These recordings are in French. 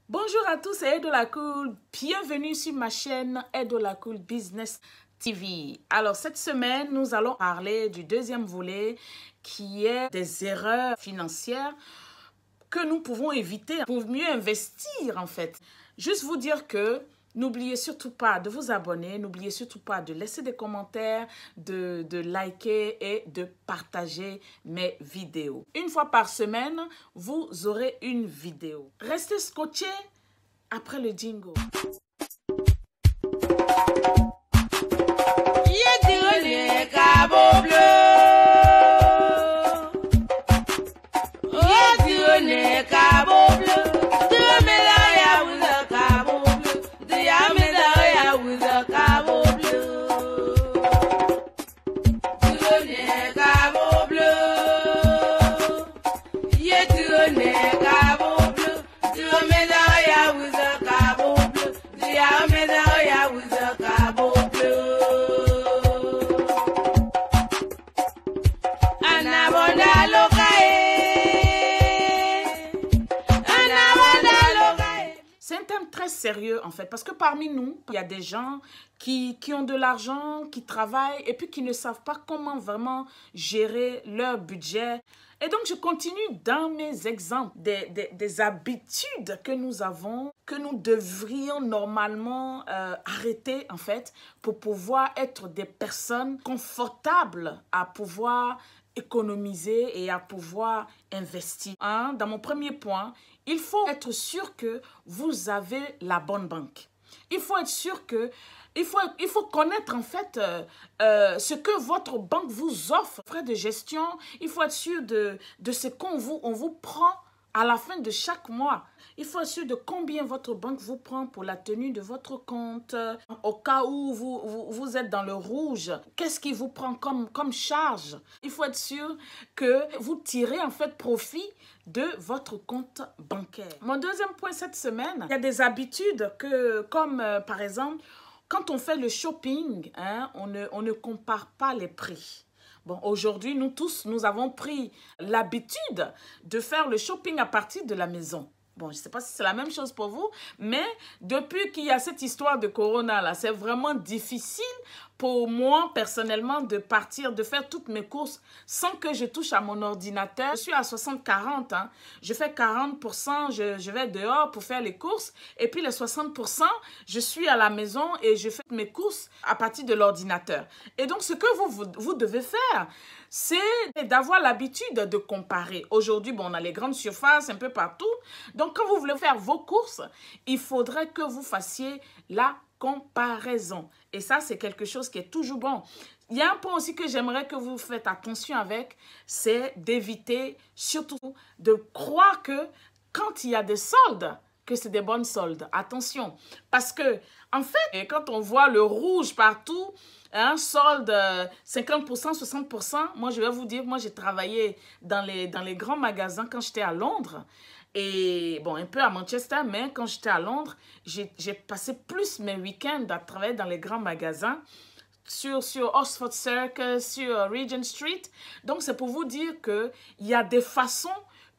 Bonjour à tous, c'est Edola Cool. Bienvenue sur ma chaîne Edola Cool Business TV. Alors cette semaine, nous allons parler du deuxième volet qui est des erreurs financières que nous pouvons éviter pour mieux investir en fait. Juste vous dire que n'oubliez surtout pas de vous abonner, n'oubliez surtout pas de laisser des commentaires, de liker et de partager mes vidéos. Une fois par semaine, vous aurez une vidéo. Restez scotchés après le jingle. C'est un thème très sérieux en fait, parce que parmi nous, il y a des gens qui ont de l'argent, qui travaillent et puis qui ne savent pas comment vraiment gérer leur budget. Et donc, je continue dans mes exemples des habitudes que nous avons, que nous devrions normalement arrêter en fait pour pouvoir être des personnes confortables à pouvoir économiser et à pouvoir investir. Dans mon premier point, il faut être sûr que vous avez la bonne banque. Il faut être sûr que il faut connaître en fait ce que votre banque vous offre, frais de gestion. Il faut être sûr de ce qu'on vous prend à la fin de chaque mois. Il faut être sûr de combien votre banque vous prend pour la tenue de votre compte. Au cas où vous êtes dans le rouge, qu'est-ce qui vous prend comme charge? Il faut être sûr que vous tirez en fait profit de votre compte bancaire. Mon deuxième point cette semaine, il y a des habitudes comme par exemple, quand on fait le shopping, on ne compare pas les prix. Bon, aujourd'hui, nous tous, nous avons pris l'habitude de faire le shopping à partir de la maison. Bon, je ne sais pas si c'est la même chose pour vous, mais depuis qu'il y a cette histoire de Corona, là, c'est vraiment difficile pour moi, personnellement, de partir, de faire toutes mes courses sans que je touche à mon ordinateur. Je suis à 60-40, je fais 40%, je vais dehors pour faire les courses, et puis les 60%, je suis à la maison et je fais mes courses à partir de l'ordinateur. Et donc, ce que vous devez faire, c'est d'avoir l'habitude de comparer. Aujourd'hui, bon, on a les grandes surfaces un peu partout. Donc, quand vous voulez faire vos courses, il faudrait que vous fassiez la comparaison. Et ça, c'est quelque chose qui est toujours bon. Il y a un point aussi que j'aimerais que vous faites attention avec, c'est d'éviter surtout de croire que quand il y a des soldes, que c'est des bonnes soldes. Attention, parce que en fait, quand on voit le rouge partout, solde 50%, 60%, moi je vais vous dire, moi j'ai travaillé dans les grands magasins quand j'étais à Londres. Et bon, un peu à Manchester, mais quand j'étais à Londres, j'ai passé plus mes week-ends à travailler dans les grands magasins, sur Oxford Circus, sur Regent Street. Donc, c'est pour vous dire qu'il y a des façons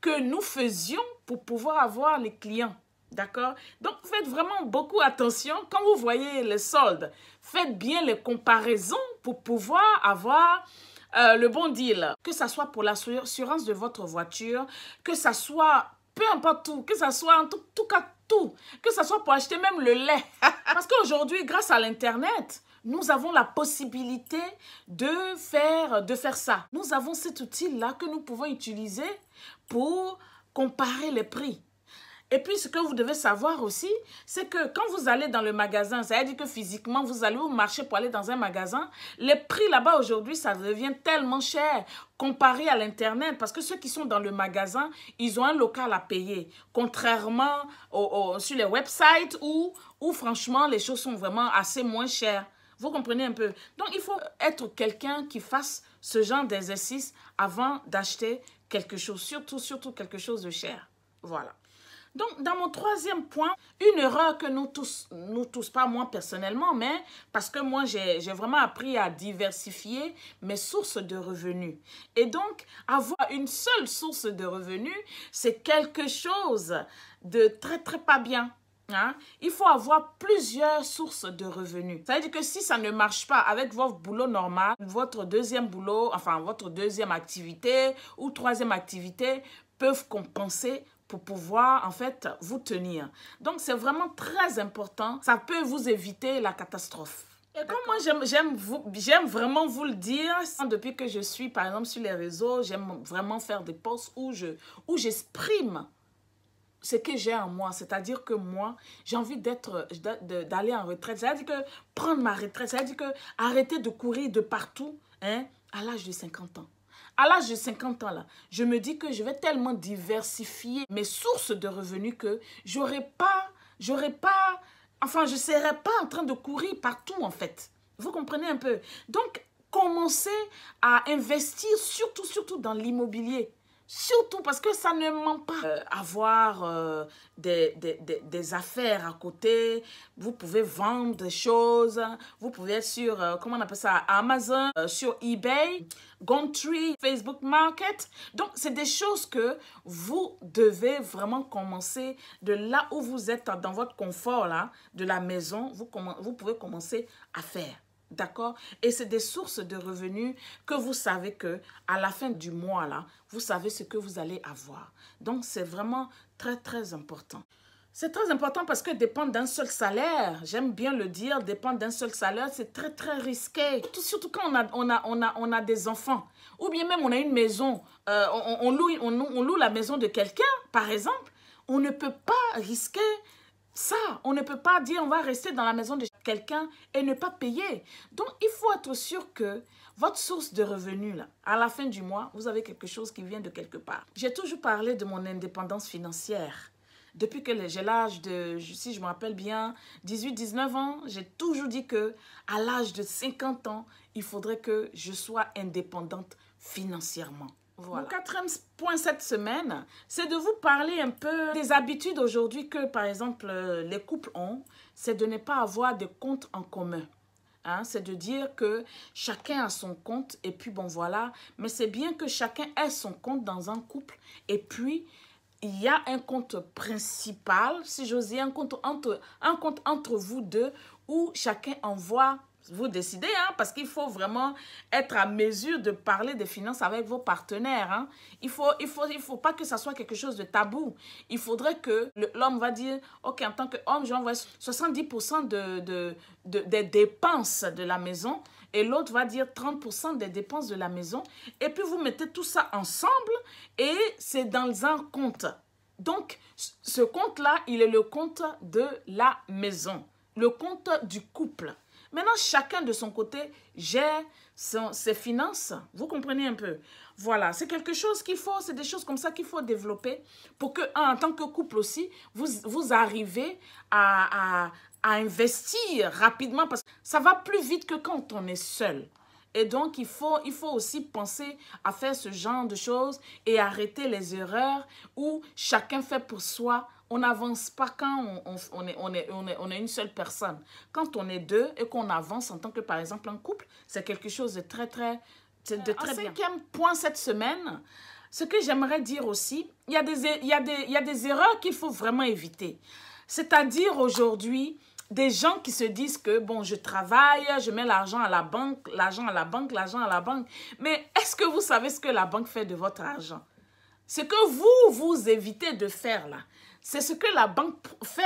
que nous faisions pour pouvoir avoir les clients. D'accord? Donc, faites vraiment beaucoup attention. Quand vous voyez les soldes, faites bien les comparaisons pour pouvoir avoir le bon deal. Que ça soit pour l'assurance de votre voiture, que ça soit peu importe tout, que ça soit en tout cas tout, que ça soit pour acheter même le lait. Parce qu'aujourd'hui, grâce à l'Internet, nous avons la possibilité de faire ça. Nous avons cet outil-là que nous pouvons utiliser pour comparer les prix. Et puis, ce que vous devez savoir aussi, c'est que quand vous allez dans le magasin, ça veut dire que physiquement, vous allez au marché pour aller dans un magasin, les prix là-bas aujourd'hui, ça devient tellement cher comparé à l'Internet. Parce que ceux qui sont dans le magasin, ils ont un local à payer. Contrairement sur les websites où franchement, les choses sont vraiment assez moins chères. Vous comprenez un peu? Donc, il faut être quelqu'un qui fasse ce genre d'exercice avant d'acheter quelque chose, surtout quelque chose de cher. Voilà. Donc, dans mon troisième point, une erreur que nous tous, pas moi personnellement, mais parce que moi, j'ai vraiment appris à diversifier mes sources de revenus. Et donc, avoir une seule source de revenus, c'est quelque chose de très très pas bien. Hein? Il faut avoir plusieurs sources de revenus. Ça veut dire que si ça ne marche pas avec votre boulot normal, votre deuxième boulot, enfin votre deuxième activité ou troisième activité peuvent compenser pour pouvoir en fait vous tenir. Donc c'est vraiment très important. Ça peut vous éviter la catastrophe. Et comme moi, j'aime vraiment vous le dire, depuis que je suis par exemple sur les réseaux, j'aime vraiment faire des posts où j'exprime ce que j'ai en moi, c'est-à-dire que moi, j'ai envie d'aller en retraite, c'est-à-dire que prendre ma retraite, c'est-à-dire que arrêter de courir de partout, hein, à l'âge de 50 ans. À l'âge de 50 ans, là, je me dis que je vais tellement diversifier mes sources de revenus que enfin, je ne serai pas en train de courir partout, en fait. Vous comprenez un peu? Donc, commencez à investir, surtout dans l'immobilier. Surtout parce que ça ne ment pas. Avoir des affaires à côté, vous pouvez vendre des choses, vous pouvez être sur, comment on appelle ça, Amazon, sur eBay, Gumtree, Facebook Market. Donc, c'est des choses que vous devez vraiment commencer de là où vous êtes, dans votre confort là, de la maison, vous pouvez commencer à faire. D'accord? Et c'est des sources de revenus que vous savez que à la fin du mois, là, vous savez ce que vous allez avoir. Donc, c'est vraiment très, très important. C'est très important parce que dépendre d'un seul salaire, j'aime bien le dire, dépendre d'un seul salaire, c'est très, très risqué. Surtout quand on a des enfants. Ou bien même on a une maison, on loue la maison de quelqu'un, par exemple. On ne peut pas risquer ça. On ne peut pas dire on va rester dans la maison de quelqu'un et ne pas payer. Donc, il faut être sûr que votre source de revenus, là, à la fin du mois, vous avez quelque chose qui vient de quelque part. J'ai toujours parlé de mon indépendance financière. Depuis que j'ai l'âge de, si je me rappelle bien, 18-19 ans, j'ai toujours dit que à l'âge de 50 ans, il faudrait que je sois indépendante financièrement. Voilà. Mon quatrième point cette semaine, c'est de vous parler un peu des habitudes aujourd'hui que, par exemple, les couples ont. C'est de ne pas avoir de compte en commun. Hein? C'est de dire que chacun a son compte et puis bon voilà. Mais c'est bien que chacun ait son compte dans un couple et puis il y a un compte principal, si j'ose dire, un compte entre vous deux où chacun envoie. Vous décidez, hein, parce qu'il faut vraiment être à mesure de parler des finances avec vos partenaires. Hein. Il faut pas que ça soit quelque chose de tabou. Il faudrait que l'homme va dire, ok, en tant qu'homme, j'envoie 70% des dépenses de la maison et l'autre va dire 30% des dépenses de la maison. Et puis, vous mettez tout ça ensemble et c'est dans un compte. Donc, ce compte-là, il est le compte de la maison, le compte du couple. Maintenant, chacun de son côté gère ses finances. Vous comprenez un peu? Voilà, c'est quelque chose qu'il faut, c'est des choses comme ça qu'il faut développer pour que, en tant que couple aussi, vous arrivez à investir rapidement parce que ça va plus vite que quand on est seul. Et donc, il faut aussi penser à faire ce genre de choses et arrêter les erreurs où chacun fait pour soi. On n'avance pas quand on est une seule personne. Quand on est deux et qu'on avance en tant que, par exemple, un couple, c'est quelque chose de très bien. Cinquième point cette semaine, ce que j'aimerais dire aussi, il y a des erreurs qu'il faut vraiment éviter. C'est-à-dire aujourd'hui, des gens qui se disent que, bon, je travaille, je mets l'argent à la banque, l'argent à la banque, l'argent à la banque. Mais est-ce que vous savez ce que la banque fait de votre argent? Ce que vous évitez de faire là, c'est ce que la banque fait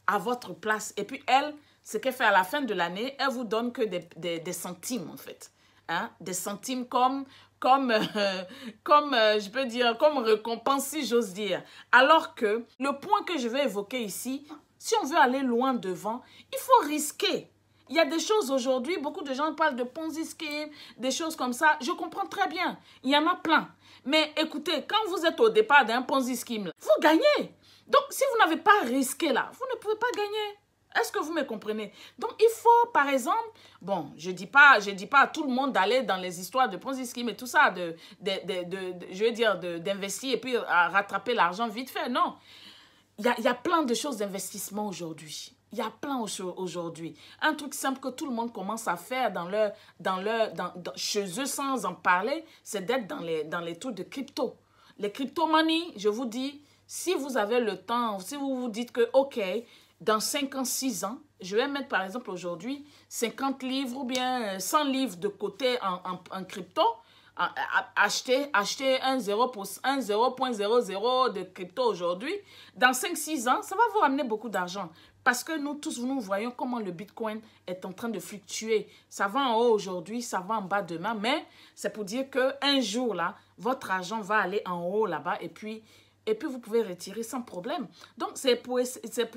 à votre place. Et puis elle, ce qu'elle fait à la fin de l'année, elle vous donne que des centimes en fait. Hein? Des centimes comme je peux dire, comme récompense si j'ose dire. Alors que le point que je vais évoquer ici, si on veut aller loin devant, il faut risquer. Il y a des choses aujourd'hui, beaucoup de gens parlent de Ponzi scheme, des choses comme ça. Je comprends très bien, il y en a plein. Mais écoutez, quand vous êtes au départ d'un Ponzi scheme, vous gagnez. Donc, si vous n'avez pas risqué là, vous ne pouvez pas gagner. Est-ce que vous me comprenez? Donc, il faut, par exemple, bon, je dis pas à tout le monde d'aller dans les histoires de Ponzi scheme et tout ça, je veux dire, d'investir et puis à rattraper l'argent vite fait. Non. Il y a plein de choses d'investissement aujourd'hui. Il y a plein aujourd'hui. Un truc simple que tout le monde commence à faire chez eux sans en parler, c'est d'être dans les trucs de crypto. Les crypto-monies, je vous dis, Si vous avez le temps, si vous vous dites que, ok, dans 5 ans, 6 ans, je vais mettre par exemple aujourd'hui 50 livres ou bien 100 livres de côté en crypto, acheter 0.00 de crypto aujourd'hui, dans 5-6 ans, ça va vous ramener beaucoup d'argent. Parce que nous tous, nous voyons comment le Bitcoin est en train de fluctuer. Ça va en haut aujourd'hui, ça va en bas demain, mais c'est pour dire qu'un jour, là, votre argent va aller en haut là-bas et puis vous pouvez retirer sans problème. Donc, c'est pour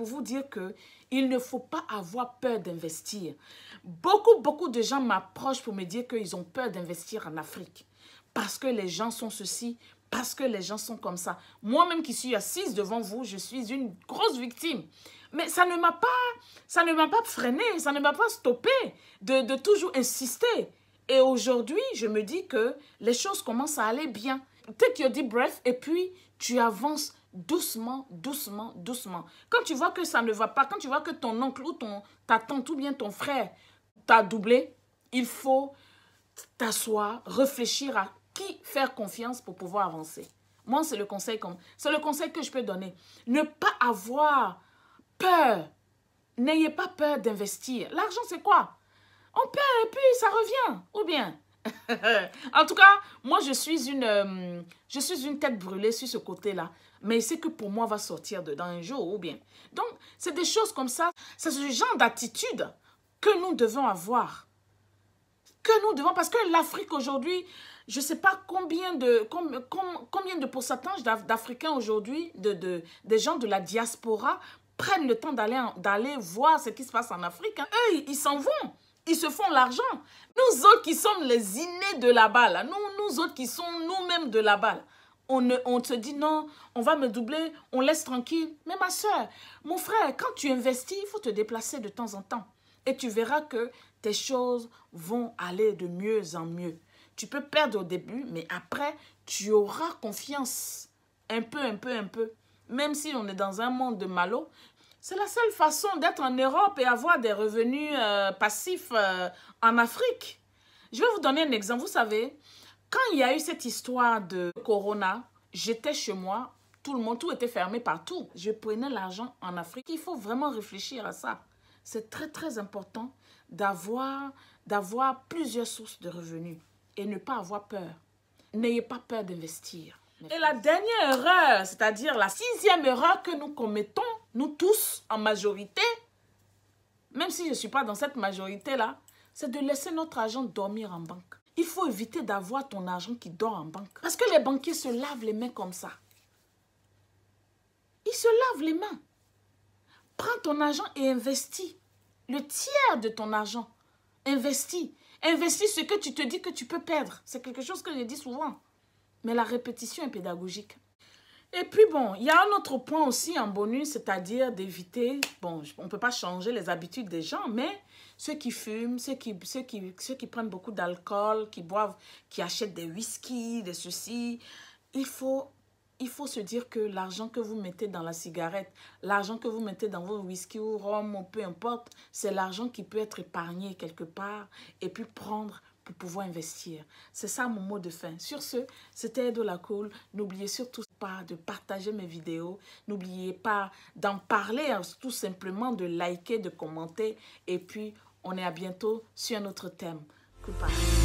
vous dire qu'il ne faut pas avoir peur d'investir. Beaucoup de gens m'approchent pour me dire qu'ils ont peur d'investir en Afrique. Parce que les gens sont ceci, parce que les gens sont comme ça. Moi-même qui suis assise devant vous, je suis une grosse victime. Mais ça ne m'a pas freiné, ça ne m'a pas stoppé de toujours insister. Et aujourd'hui, je me dis que les choses commencent à aller bien. Take your deep breath et puis tu avances doucement, doucement, doucement. Quand tu vois que ça ne va pas, quand tu vois que ton oncle ou ta tante ou bien ton frère t'a doublé, il faut t'asseoir, réfléchir à qui faire confiance pour pouvoir avancer. Moi, c'est le conseil que je peux donner. Ne pas avoir peur. N'ayez pas peur d'investir. L'argent, c'est quoi? On perd et puis ça revient. Ou bien? En tout cas, moi, je suis une tête brûlée sur ce côté-là. Mais c'est que pour moi, va sortir dedans un jour ou bien. Donc, c'est des choses comme ça. C'est ce genre d'attitude que nous devons avoir. Parce que l'Afrique aujourd'hui, je ne sais pas combien de pourcentage d'Africains aujourd'hui, des gens de la diaspora, prennent le temps d'aller voir ce qui se passe en Afrique. Hein. Eux, ils s'en vont. Ils se font l'argent. Nous autres qui sommes les innés de là-bas, là, nous autres qui sommes nous-mêmes de là-bas, on se dit non, on va me doubler, on laisse tranquille. Mais ma soeur, mon frère, quand tu investis, il faut te déplacer de temps en temps. Et tu verras que tes choses vont aller de mieux en mieux. Tu peux perdre au début, mais après, tu auras confiance. Un peu. Même si on est dans un monde de malo, c'est la seule façon d'être en Europe et avoir des revenus passifs en Afrique. Je vais vous donner un exemple. Vous savez, quand il y a eu cette histoire de Corona, j'étais chez moi, tout était fermé partout. Je prenais l'argent en Afrique. Il faut vraiment réfléchir à ça. C'est très important d'avoir plusieurs sources de revenus et ne pas avoir peur. N'ayez pas peur d'investir. Et la dernière erreur, c'est-à-dire la 6e erreur que nous commettons, nous tous en majorité, même si je ne suis pas dans cette majorité-là, c'est de laisser notre argent dormir en banque. Il faut éviter d'avoir ton argent qui dort en banque. Parce que les banquiers se lavent les mains comme ça. Ils se lavent les mains. Prends ton argent et investis. Le tiers de ton argent, investis. Investis ce que tu te dis que tu peux perdre. C'est quelque chose que je dis souvent. Mais la répétition est pédagogique. Et puis bon, il y a un autre point aussi en bonus, c'est-à-dire d'éviter, bon, on ne peut pas changer les habitudes des gens, mais ceux qui fument, ceux qui prennent beaucoup d'alcool, qui boivent, qui achètent des whisky, des ceci, il faut se dire que l'argent que vous mettez dans la cigarette, l'argent que vous mettez dans vos whisky ou rhum, ou peu importe, c'est l'argent qui peut être épargné quelque part et puis prendre pour pouvoir investir. C'est ça mon mot de fin. Sur ce, c'était Edo la Cool. N'oubliez surtout pas de partager mes vidéos. N'oubliez pas d'en parler, tout simplement de liker, de commenter. Et puis, on est à bientôt sur un autre thème. Goodbye.